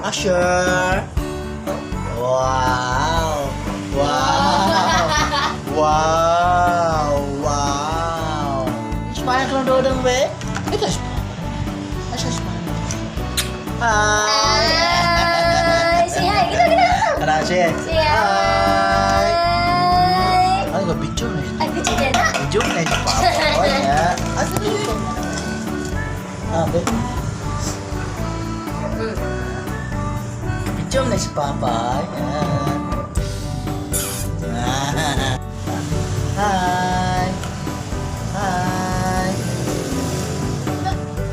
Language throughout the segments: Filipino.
Usher. Wow. Wow. Wow. Wow. Smile ka lang dodong, be. Ito smile. Asa smile? Hi. Say hi. Kita. Gracias. Say hi. Ay, nag-video na. Ay, video din. Video na si Papa. O, ya. Asa na yun? Be. Video na si Papa. Yan. Hi. Hi.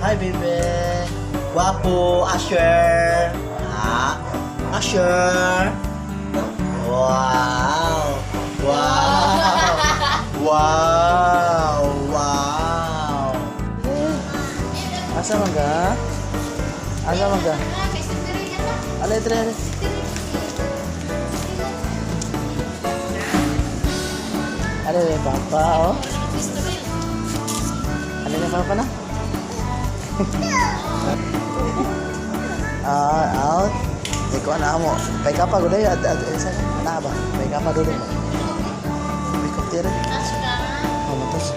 Hi, baby. Guwapo, Usher. Usher. Wow. Wow. Wow. Wow. Asa mangga? Asa mangga? Ale, tre. Ada Papa, oh. Ada Papa na? Out. Ikaw na mo. Baik apa gue deh? Ada sana apa? Baik apa dulu? Baik apa? Oh, terus.